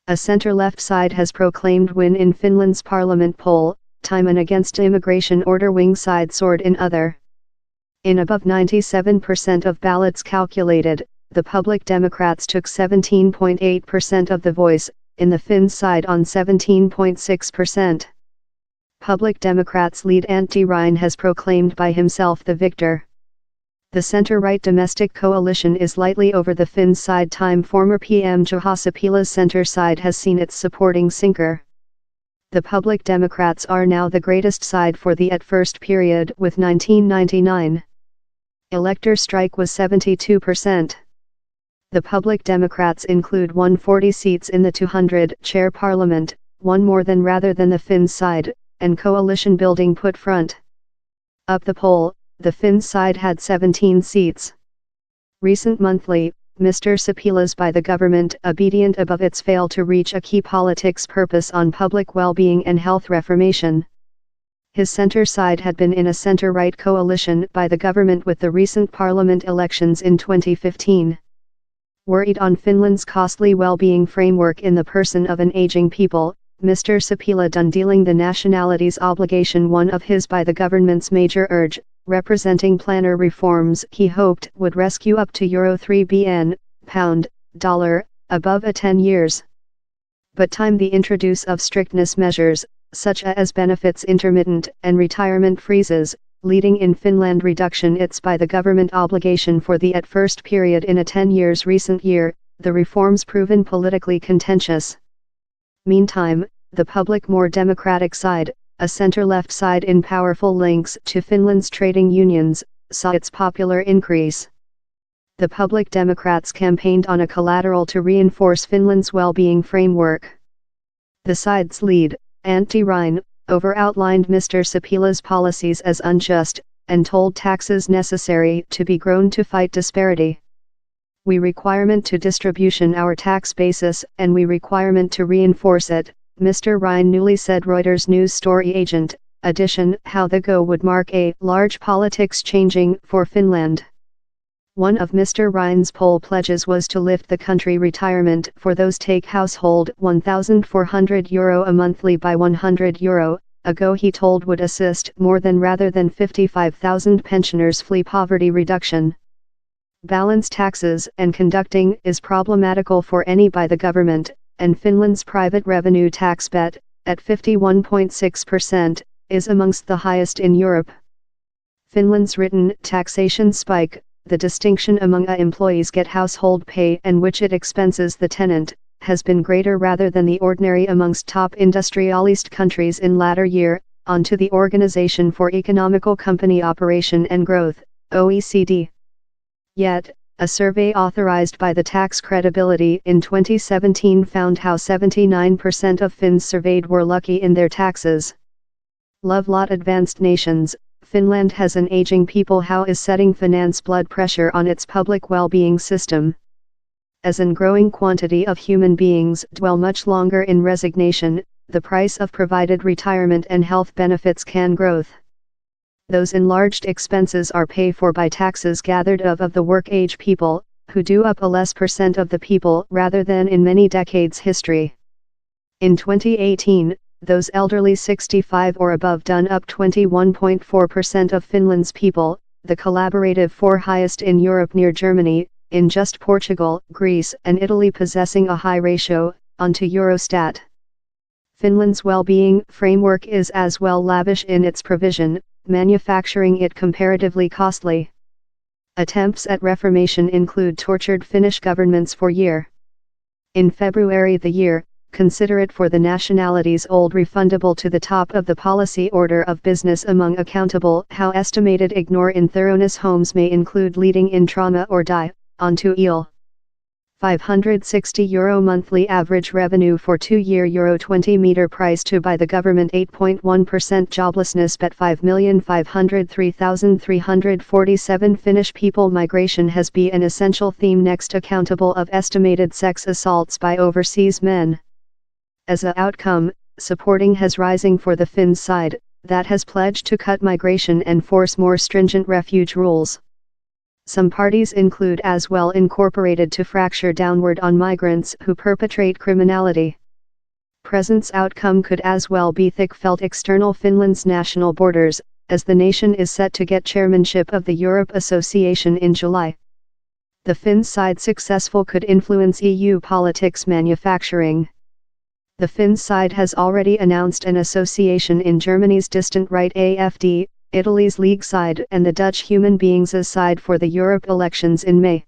A centre-left side has proclaimed win in Finland's parliament poll, time and against immigration orderwing side soared in other. In above 97% of ballots calculated, the Public Democrats took 17.8% of the voice, in the Finns side on 17.6%. Public Democrats lead Antti Rinne has proclaimed by himself the victor. The centre-right domestic coalition is lightly over the Finns side time former PM Juha Sipilä's centre side has seen its supporting sinker. The Public Democrats are now the greatest side for the at first period with 1999. Elector strike was 72%. The Public Democrats include 140 seats in the 200-chair parliament, one more than rather than the Finns side, and coalition building put front. Up the poll, the Finns side had 17 seats. Recent monthly, Mr. Sipilä's by the government obedient above its fail to reach a key politics purpose on public well-being and health reformation. His centre side had been in a centre-right coalition by the government with the recent parliament elections in 2015. Worried on Finland's costly well-being framework in the person of an aging people, Mr. Sipilä done dealing the nationality's obligation one of his by the government's major urge, representing planner reforms he hoped would rescue up to €3 billion, pound, dollar, above a 10 years. But time the introduce of strictness measures, such as benefits intermittent and retirement freezes, leading in Finland reduction its by the government obligation for the at first period in a 10 years recent year, the reforms proven politically contentious. Meantime, the public more democratic side, a centre-left side in powerful links to Finland's trading unions, saw its popular increase. The Public Democrats campaigned on a collateral to reinforce Finland's well-being framework. The side's lead, Antti Rinne, over-outlined Mr. Sipilä's policies as unjust, and told taxes necessary to be grown to fight disparity. We requirement to distribution our tax basis and we requirement to reinforce it, Mr. Rinne newly said Reuters news story agent, addition how the go would mark a large politics changing for Finland. One of Mr. Rinne's poll pledges was to lift the country retirement for those take household €1,400 a monthly by €100, ago he told would assist more than rather than 55,000 pensioners flee poverty reduction. Balance taxes and conducting is problematical for any by the government, and Finland's private revenue tax bet, at 51.6%, is amongst the highest in Europe. Finland's written taxation spike, the distinction among employees get household pay and which it expenses the tenant, has been greater rather than the ordinary amongst top industrialist countries in latter year, onto the Organization for Economical Company Operation and Growth, OECD. Yet, a survey authorized by the Tax Credibility in 2017 found how 79% of Finns surveyed were lucky in their taxes. Love lot advanced nations, Finland has an aging people how is setting finance blood pressure on its public well-being system. As an growing quantity of human beings dwell much longer in resignation, the price of provided retirement and health benefits can growth. Those enlarged expenses are paid for by taxes gathered of the work-age people, who do up a less percent of the people rather than in many decades history. In 2018, those elderly 65 or above done up 21.4% of Finland's people, the collaborative four highest in Europe near Germany, in just Portugal, Greece and Italy possessing a high ratio, onto Eurostat. Finland's well-being framework is as well lavish in its provision, manufacturing it comparatively costly. Attempts at reformation include tortured Finnish governments for year. In February the year, consider it for the nationality's old refundable to the top of the policy order of business among accountable how estimated ignore in thoroughness homes may include leading in trauma or die, onto EL. €560 monthly average revenue for 2-year €20 price to by the government 8.1% joblessness bet 5,503,347 Finnish people migration has been an essential theme next accountable of estimated sex assaults by overseas men. As a outcome, supporting has rising for the Finns side, that has pledged to cut migration and force more stringent refuge rules. Some parties include as well incorporated to fracture downward on migrants who perpetrate criminality. Presence outcome could as well be thick felt external Finland's national borders, as the nation is set to get chairmanship of the Europe Association in July. The Finns side successful could influence EU politics manufacturing. The Finns side has already announced an association in Germany's distant right AFD, Italy's League side and the Dutch Human Beings' side for the Europe elections in May.